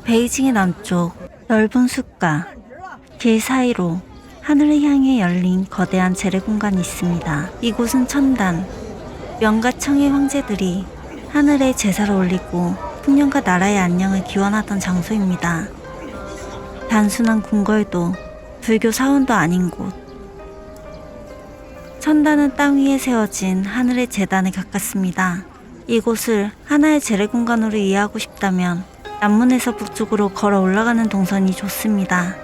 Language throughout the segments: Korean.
베이징의 남쪽 넓은 숲과 길 사이로 하늘을 향해 열린 거대한 재래 공간이 있습니다. 이곳은 천단, 명과 청의 황제들이 하늘에 제사를 올리고 풍년과 나라의 안녕을 기원하던 장소입니다. 단순한 궁궐도 불교 사원도 아닌 곳. 천단은 땅 위에 세워진 하늘의 제단에 가깝습니다. 이곳을 하나의 재래 공간으로 이해하고 싶다면 남문에서 북쪽으로 걸어 올라가는 동선이 좋습니다.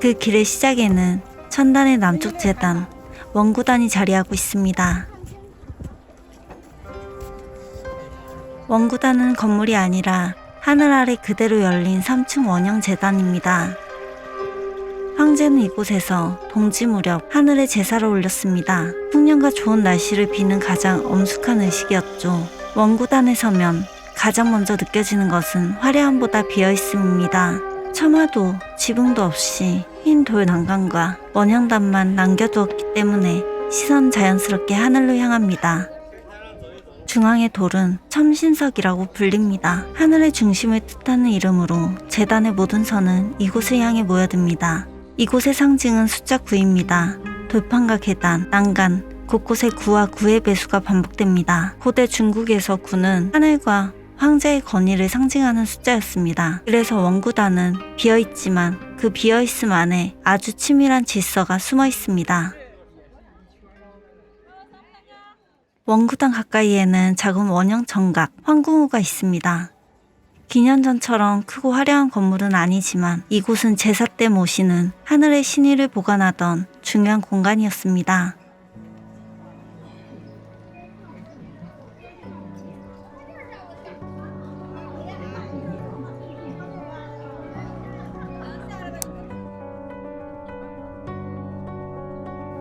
그 길의 시작에는 천단의 남쪽 제단, 원구단이 자리하고 있습니다. 원구단은 건물이 아니라 하늘 아래 그대로 열린 3층 원형 제단입니다. 황제는 이곳에서 동지 무렵 하늘에 제사를 올렸습니다. 풍년과 좋은 날씨를 비는 가장 엄숙한 의식이었죠. 원구단에 서면 가장 먼저 느껴지는 것은 화려함보다 비어있음입니다. 처마도 지붕도 없이 흰 돌 난간과 원형단만 남겨두었기 때문에 시선 자연스럽게 하늘로 향합니다. 중앙의 돌은 첨신석이라고 불립니다. 하늘의 중심을 뜻하는 이름으로 제단의 모든 선은 이곳을 향해 모여듭니다. 이곳의 상징은 숫자 9입니다. 돌판과 계단, 난간, 곳곳에 9와 9의 배수가 반복됩니다. 고대 중국에서 9는 하늘과 황제의 권위를 상징하는 숫자였습니다. 그래서 원구단은 비어있지만 그 비어있음 안에 아주 치밀한 질서가 숨어 있습니다. 원구단 가까이에는 작은 원형 정각, 황궁우가 있습니다. 기년전처럼 크고 화려한 건물은 아니지만 이곳은 제사 때 모시는 하늘의 신의를 보관하던 중요한 공간이었습니다.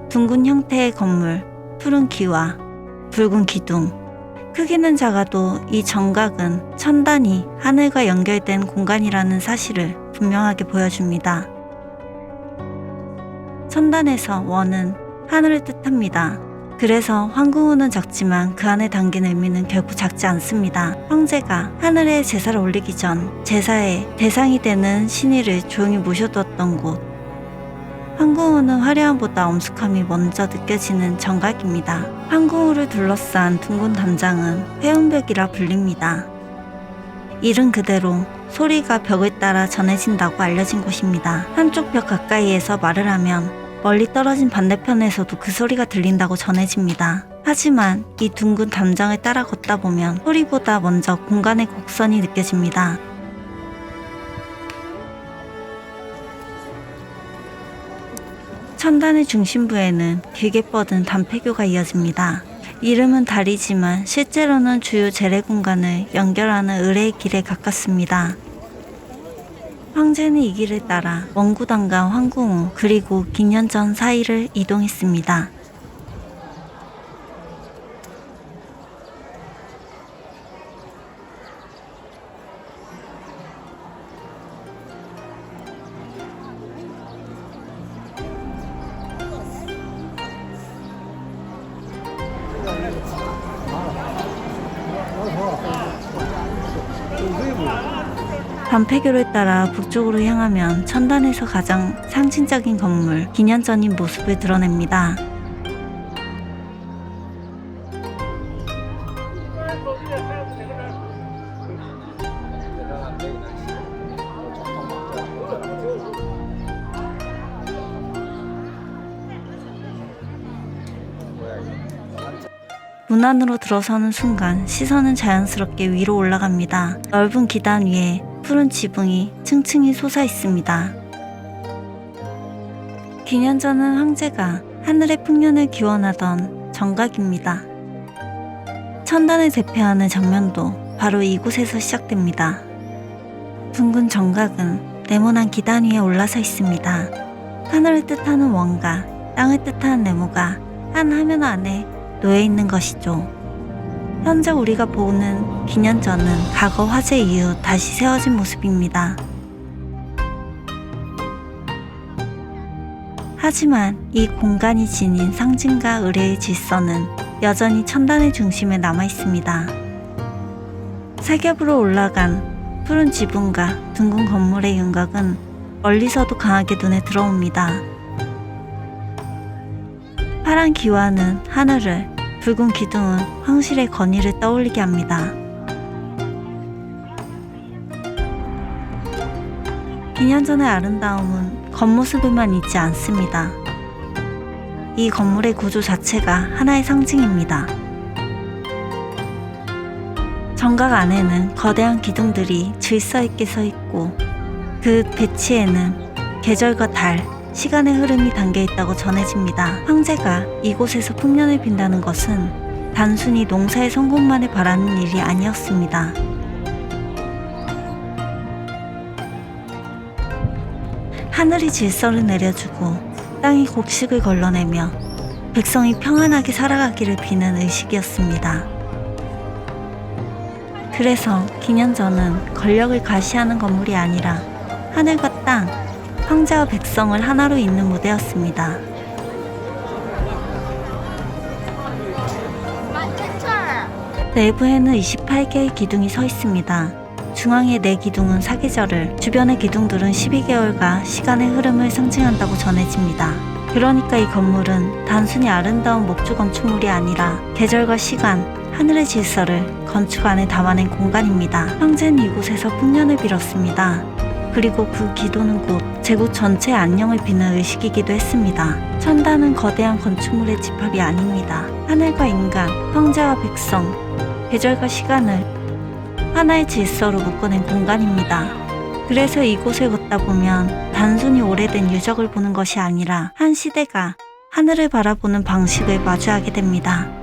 둥근 형태의 건물, 푸른 기와 붉은 기둥. 크기는 작아도 이 정각은 천단이 하늘과 연결된 공간이라는 사실을 분명하게 보여줍니다. 천단에서 원은 하늘을 뜻합니다. 그래서 황궁우는 작지만 그 안에 담긴 의미는 결코 작지 않습니다. 황제가 하늘에 제사를 올리기 전 제사의 대상이 되는 신의를 조용히 모셔두었던 곳. 황궁우는 화려함보다 엄숙함이 먼저 느껴지는 정각입니다. 황궁우를 둘러싼 둥근 담장은 회음벽이라 불립니다. 이름 그대로 소리가 벽을 따라 전해진다고 알려진 곳입니다. 한쪽 벽 가까이에서 말을 하면 멀리 떨어진 반대편에서도 그 소리가 들린다고 전해집니다. 하지만 이 둥근 담장을 따라 걷다 보면 소리보다 먼저 공간의 곡선이 느껴집니다. 천단의 중심부에는 길게 뻗은 단폐교가 이어집니다. 이름은 다리지만 실제로는 주요 재래 공간을 연결하는 의뢰의 길에 가깝습니다. 황제는 이 길을 따라 원구단과 황궁우 그리고 기년전 사이를 이동했습니다. 반폐교를 따라 북쪽으로 향하면 천단에서 가장 상징적인 건물, 기년전인 모습을 드러냅니다. 문 안으로 들어서는 순간 시선은 자연스럽게 위로 올라갑니다. 넓은 기단 위에 푸른 지붕이 층층이 솟아 있습니다. 기년전은 황제가 하늘의 풍년을 기원하던 정각입니다. 천단을 대표하는 장면도 바로 이곳에서 시작됩니다. 둥근 정각은 네모난 기단 위에 올라서 있습니다. 하늘을 뜻하는 원과 땅을 뜻하는 네모가 한 화면 안에 놓여 있는 것이죠. 현재 우리가 보는 기년전은 과거 화재 이후 다시 세워진 모습입니다. 하지만 이 공간이 지닌 상징과 의례의 질서는 여전히 천단의 중심에 남아 있습니다. 사겹으로 올라간 푸른 지붕과 둥근 건물의 윤곽은 멀리서도 강하게 눈에 들어옵니다. 파란 기와는 하늘을, 붉은 기둥은 황실의 건의를 떠올리게 합니다. 기년전의 아름다움은 겉모습에만 있지 않습니다. 이 건물의 구조 자체가 하나의 상징입니다. 정각 안에는 거대한 기둥들이 질서 있게 서 있고 그 배치에는 계절과 달, 시간의 흐름이 담겨 있다고 전해집니다. 황제가 이곳에서 풍년을 빈다는 것은 단순히 농사의 성공만을 바라는 일이 아니었습니다. 하늘이 질서를 내려주고 땅이 곡식을 걸러내며 백성이 평안하게 살아가기를 비는 의식이었습니다. 그래서 기년전은 권력을 과시하는 건물이 아니라 하늘과 땅, 황제와 백성을 하나로 잇는 무대였습니다. 내부에는 28개의 기둥이 서 있습니다. 중앙의 4기둥은 사계절을, 주변의 기둥들은 12개월과 시간의 흐름을 상징한다고 전해집니다. 그러니까 이 건물은 단순히 아름다운 목조 건축물이 아니라 계절과 시간, 하늘의 질서를 건축 안에 담아낸 공간입니다. 황제는 이곳에서 풍년을 빌었습니다. 그리고 그 기도는 곧 제국 전체의 안녕을 비는 의식이기도 했습니다. 천단은 거대한 건축물의 집합이 아닙니다. 하늘과 인간, 황제와 백성, 계절과 시간을 하나의 질서로 묶어낸 공간입니다. 그래서 이곳을 걷다 보면 단순히 오래된 유적을 보는 것이 아니라 한 시대가 하늘을 바라보는 방식을 마주하게 됩니다.